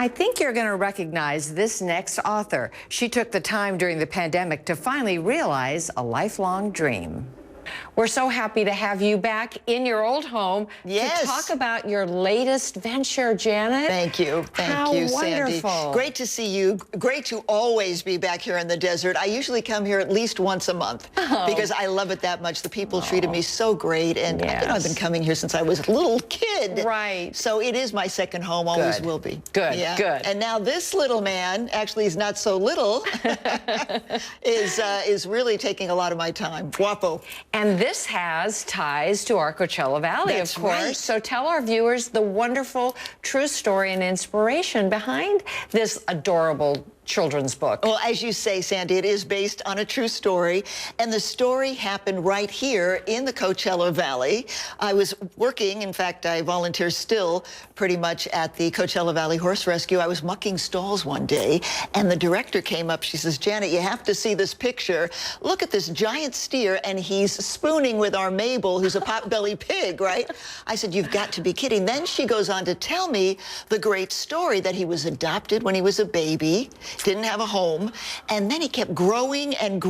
I think you're going to recognize this next author. She took the time during the pandemic to finally realize a lifelong dream. We're so happy to have you back in your old home to talk about your latest venture, Janet. Thank you. Thank you, Sandy. Wonderful. Great to see you. Great to always be back here in the desert. I usually come here at least once a month because I love it that much. The people treated me so great, and I've been coming here since I was a little kid. Right. So it is my second home, always will be. Good, good. And now this little man, actually he's not so little, is really taking a lot of my time. Guapo. And this has ties to our Coachella Valley, of course. Right. So tell our viewers the wonderful true story and inspiration behind this adorable children's book. Well, as you say, Sandy, it is based on a true story, and the story happened right here in the Coachella Valley. I was working, in fact, I volunteer still pretty much at the Coachella Valley Horse Rescue. I was mucking stalls one day, and the director came up. She says, Janet, you have to see this picture. Look at this giant steer, and he's spooning with our Mabel, who's a pot-bellied pig, right? I said, you've got to be kidding. Then she goes on to tell me the great story that he was adopted when he was a baby, didn't have a home, and then he kept growing and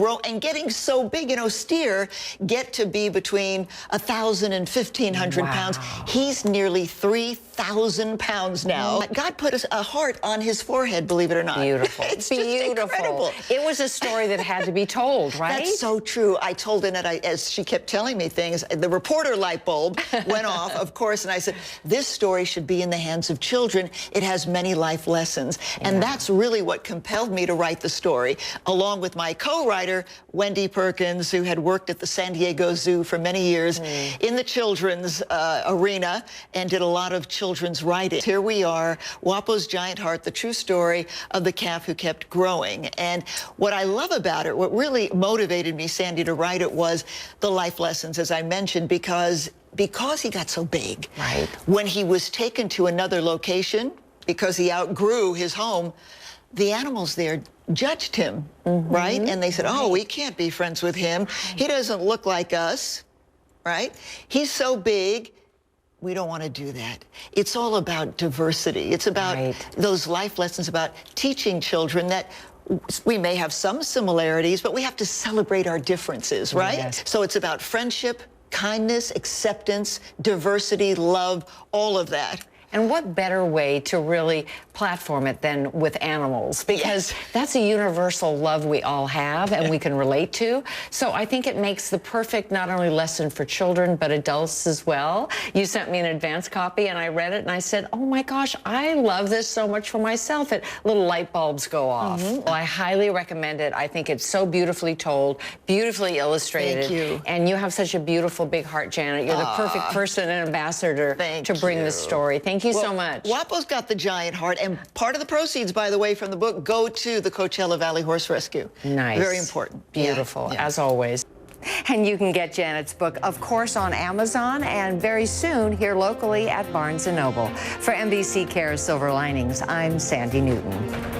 getting so big. You know, steer get to be between 1,000 and 1,500 pounds. He's nearly 3,000 pounds now. God put a heart on his forehead, believe it or not. Beautiful. It's beautiful. Just incredible. It was a story that had to be told, right? That's so true. I told Annette, as she kept telling me things, the reporter light bulb went off, of course, and I said, this story should be in the hands of children. It has many life lessons. And that's really what compelled me to write the story, along with my co-writer, Wendy Perkins, who had worked at the San Diego Zoo for many years in the children's arena and did a lot of children's writing. Here we are, Wapo's Giant Heart, the true story of the calf who kept growing. And what I love about it, what really motivated me, Sandy, to write it was the life lessons, as I mentioned, because he got so big. Right. When he was taken to another location, because he outgrew his home, the animals there judged him, right? And they said, oh, we can't be friends with him. He doesn't look like us, right? He's so big. We don't want to do that. It's all about diversity. It's about those life lessons about teaching children that we may have some similarities, but we have to celebrate our differences, right? Yes. So it's about friendship, kindness, acceptance, diversity, love, all of that. And what better way to really platform it than with animals? Because that's a universal love we all have and we can relate to. So I think it makes the perfect not only lesson for children, but adults as well. You sent me an advance copy and I read it and I said, oh my gosh, I love this so much for myself. Little light bulbs go off. Well, I highly recommend it. I think it's so beautifully told, beautifully illustrated. Thank you. And you have such a beautiful big heart, Janet. You're the perfect person and ambassador to bring this story. Thank you so much. Wapo's got the giant heart, and part of the proceeds, by the way, from the book go to the Coachella Valley Horse Rescue. Nice. Very important. Beautiful, as always. And you can get Janet's book, of course, on Amazon and very soon here locally at Barnes & Noble. For NBC Cares Silver Linings, I'm Sandy Newton.